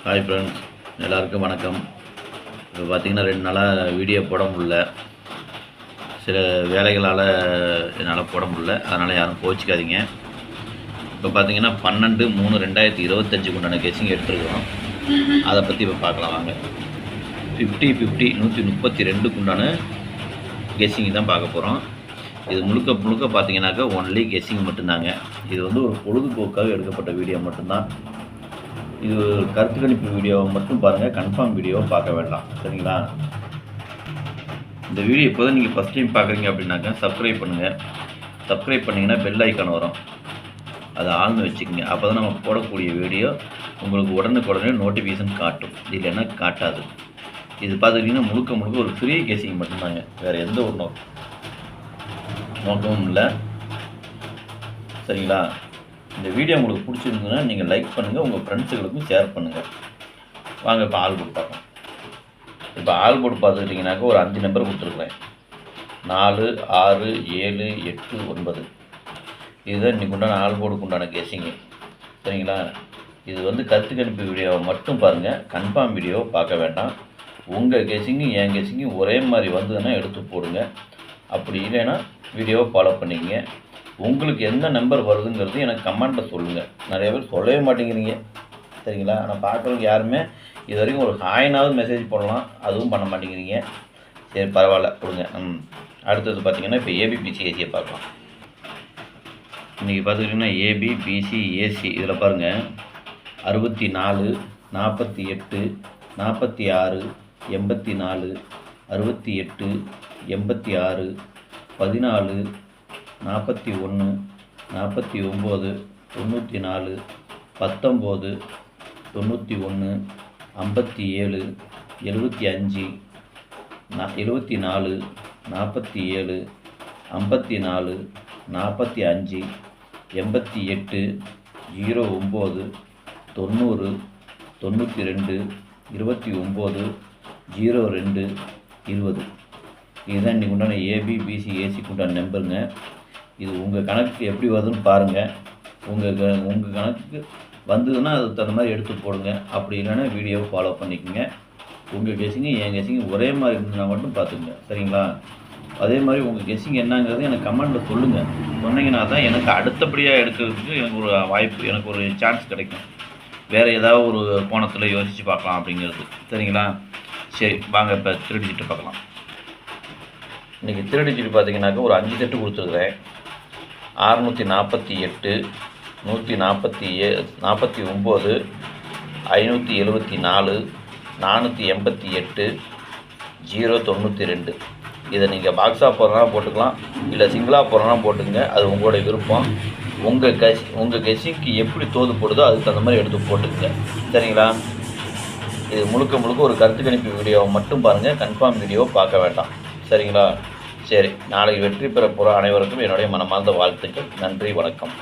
Hi friends, எல்லாருக்கும் வணக்கம். இப்போ பார்த்திங்கன்னா 2 நாளாக வீடியோ போட முடியல. சில வேலைகளால் என்னால் போட முடியல, அதனால் யாரும் கோச்சிக்காதீங்க. இப்போ பார்த்திங்கன்னா 12/3/2025 உண்டான கெஸ்ஸிங் எடுத்துருக்கிறோம். அதை பற்றி இப்போ பார்க்கலாம் வாங்க. 50-50 132 உண்டான கெஸ்ஸிங் தான் பார்க்க போகிறோம். இது முழுக்க பார்த்திங்கனாக்கா ஒன்லி கெஸ்ஸிங் மட்டும்தாங்க. இது வந்து ஒரு பொழுதுபோக்காக எடுக்கப்பட்ட வீடியோ மட்டும்தான். இது கருத்து கணிப்பு வீடியோவை மட்டும் பாருங்கள், கன்ஃபார்ம் வீடியோவை பார்க்க வேண்டாம், சரிங்களா? இந்த வீடியோ இப்போதான் நீங்கள் ஃபஸ்ட் டைம் பார்க்குறீங்க அப்படின்னாக்கா சப்ஸ்கிரைப் பண்ணுங்கள். சப்ஸ்கிரைப் பண்ணிங்கன்னா பெல் ஐக்கான் வரும், அதை ஆள்னு வச்சுக்கோங்க. அப்போ தான் நம்ம போடக்கூடிய வீடியோ உங்களுக்கு உடனுக்குடனே நோட்டிஃபிகேஷன் காட்டும், இல்லைன்னா காட்டாது. இது பார்த்துக்கிட்டிங்கன்னா முழுக்க ஒரு ஃப்ரீ கேசிங் மட்டும்தாங்க, வேறு எந்த ஒரு நோக்கமும் இல்லை, சரிங்களா? இந்த வீடியோ உங்களுக்கு பிடிச்சிருந்ததுன்னா நீங்கள் லைக் பண்ணுங்கள், உங்கள் ஃப்ரெண்ட்ஸுகளுக்கும் ஷேர் பண்ணுங்கள். வாங்க இப்போ ஆல் போர்டு பார்க்கலாம். இப்போ ஆல் போர்டு பார்த்துக்கிட்டிங்கனாக்கா ஒரு 5 நம்பர் கொடுத்துருக்குறேன். 4, 6, 7, 8, 9. இதுதான் இன்றைக்கு உண்டான ஆல் போர்டுக்கு உண்டான கெஸ்ஸிங்கு, சரிங்களா? இது வந்து கருத்து கணிப்பு வீடியோவை மட்டும் பாருங்கள், கன்ஃபார்ம் வீடியோவை பார்க்க வேண்டாம். உங்கள் கெஸ்ஸிங்கும் என் கெஸ்ஸிங்கும் ஒரே மாதிரி வந்ததுன்னா எடுத்து போடுங்க. அப்படி இல்லைன்னா வீடியோவை ஃபாலோ பண்ணிக்கங்க. உங்களுக்கு எந்த நம்பர் வருதுங்கிறது எனக்கு கமெண்ட்டில் சொல்லுங்கள். நிறைய பேர் சொல்லவே மாட்டேங்கிறீங்க, சரிங்களா? ஆனால் பார்க்குறவங்க யாருமே இது வரைக்கும் ஒரு ஹாய்னாவது மெசேஜ் போடலாம், அதுவும் பண்ண மாட்டேங்கிறீங்க. சரி, பரவாயில்ல, கொடுங்க. அடுத்தது பார்த்திங்கன்னா இப்போ ஏபிபிசிஏசியை பார்க்கலாம். இன்றைக்கி பார்த்துக்கிட்டிங்கன்னா ஏபிபிசிஏசி இதில் பாருங்கள், 64, 48, 46, 84, 68, 86, 14, 41, 49, 94, 19, 91, 57, 75, 74, 47, 54, 45, 88, 09, 90, 92, 29, 02, 20. இதுதான் இன்றைக்கி உண்டான ஏபிபிசிஏசிக்கு உண்டான நம்பருங்க. இது உங்கள் கணக்கு எப்படி வருதுன்னு பாருங்கள். உங்கள் கணக்குக்கு வந்ததுன்னா அதுக்கு தகுந்த மாதிரி எடுத்து போடுங்க. அப்படி இல்லைன்னா வீடியோவை ஃபாலோ பண்ணிக்கோங்க. உங்கள் கெஸ்ஸிங்கு என் கெஸ்ஸிங்கு ஒரே மாதிரி இருந்ததுன்னா மட்டும் பார்த்துக்குங்க, சரிங்களா? அதே மாதிரி உங்கள் கெஸ்ஸிங் என்னங்கிறது எனக்கு கமெண்ட்டில் சொல்லுங்கள். சொன்னீங்கன்னா தான் எனக்கு அடுத்தபடியாக எடுக்கிறதுக்கு எனக்கு ஒரு வாய்ப்பு, எனக்கு ஒரு சான்ஸ் கிடைக்கும். வேறு ஏதாவது ஒரு கோணத்தில் யோசித்து பார்க்கலாம் அப்படிங்கிறது, சரிங்களா? சரி, வாங்க இப்போ 3 டிஜிட்டு பார்க்கலாம். இன்றைக்கி 3 டிஜிட் பார்த்திங்கனாக்கா ஒரு 5 செட்டு கொடுத்துருக்குறேன். 648, 149, 574, 488, 092. இதை நீங்கள் பாக்ஸாக போடுறனா போட்டுக்கலாம், இல்லை சிங்கிளாக போடுறனா போட்டுங்க. அது உங்களுடைய விருப்பம். உங்கள் கெஸ்ஸிங்க்கு எப்படி தோது போடுதோ அதுக்கு தகுந்த மாதிரி எடுத்து போட்டுக்குங்க, சரிங்களா? இது முழுக்க ஒரு கருத்து கணிப்பு வீடியோவை மட்டும் பாருங்கள், கன்ஃபார்ம் வீடியோவை பார்க்க வேண்டாம், சரிங்களா? சரி, நாளைக்கு வெற்றி பெற போகிற அனைவருக்கும் என்னுடைய மனமார்ந்த வாழ்த்துக்கள். நன்றி, வணக்கம்.